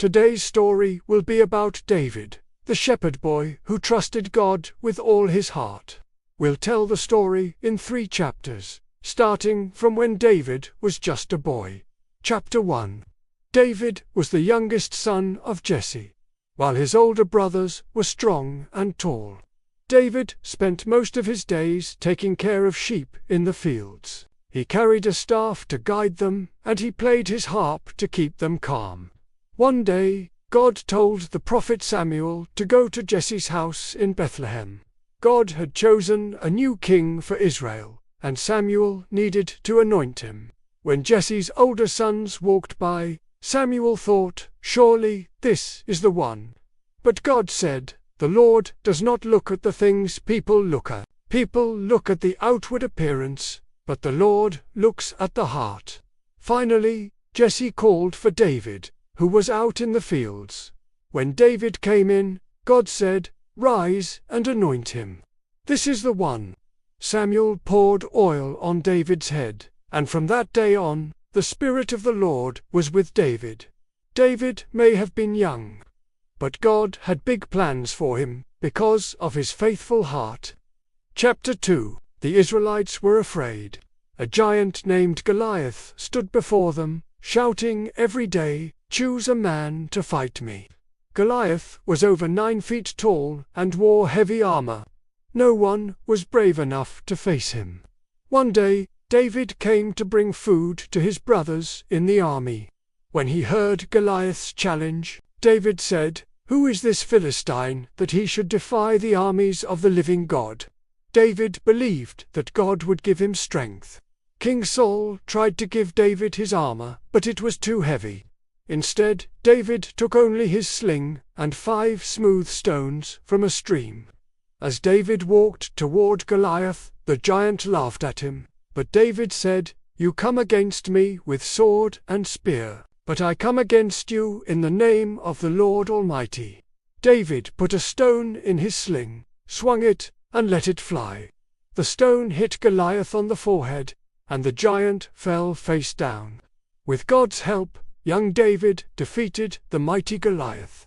Today's story will be about David, the shepherd boy who trusted God with all his heart. We'll tell the story in 3 chapters, starting from when David was just a boy. Chapter 1. David was the youngest son of Jesse, while his older brothers were strong and tall. David spent most of his days taking care of sheep in the fields. He carried a staff to guide them, and he played his harp to keep them calm. One day, God told the prophet Samuel to go to Jesse's house in Bethlehem. God had chosen a new king for Israel, and Samuel needed to anoint him. When Jesse's older sons walked by, Samuel thought, "Surely this is the one." But God said, "The Lord does not look at the things people look at. People look at the outward appearance, but the Lord looks at the heart." Finally, Jesse called for David, who was out in the fields. When David came in, God said, "Rise and anoint him. This is the one." Samuel poured oil on David's head, and from that day on, the Spirit of the Lord was with David. David may have been young, but God had big plans for him because of his faithful heart. Chapter 2. The Israelites were afraid. A giant named Goliath stood before them, shouting every day, "Choose a man to fight me." Goliath was over 9 feet tall and wore heavy armor. No one was brave enough to face him. One day, David came to bring food to his brothers in the army. When he heard Goliath's challenge, David said, "Who is this Philistine that he should defy the armies of the living God?" David believed that God would give him strength. King Saul tried to give David his armor, but it was too heavy. Instead, David took only his sling and 5 smooth stones from a stream. As David walked toward Goliath, the giant laughed at him. But David said, "You come against me with sword and spear, but I come against you in the name of the Lord Almighty." David put a stone in his sling, swung it, and let it fly. The stone hit Goliath on the forehead, and the giant fell face down. With God's help, young David defeated the mighty Goliath.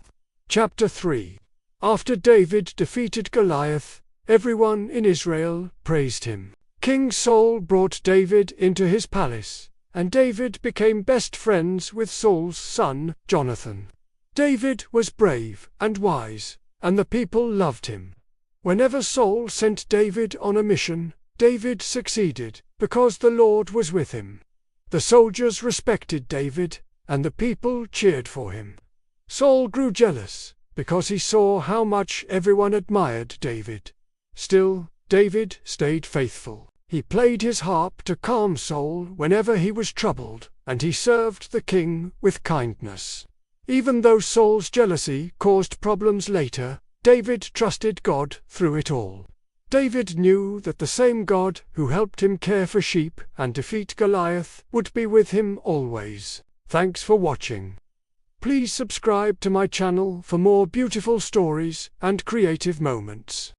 Chapter 3. After David defeated Goliath, everyone in Israel praised him. King Saul brought David into his palace, and David became best friends with Saul's son, Jonathan. David was brave and wise, and the people loved him. Whenever Saul sent David on a mission, David succeeded, because the Lord was with him. The soldiers respected David, and the people cheered for him. Saul grew jealous, because he saw how much everyone admired David. Still, David stayed faithful. He played his harp to calm Saul whenever he was troubled, and he served the king with kindness. Even though Saul's jealousy caused problems later, David trusted God through it all. David knew that the same God who helped him care for sheep and defeat Goliath would be with him always. Thanks for watching. Please subscribe to my channel for more beautiful stories and creative moments.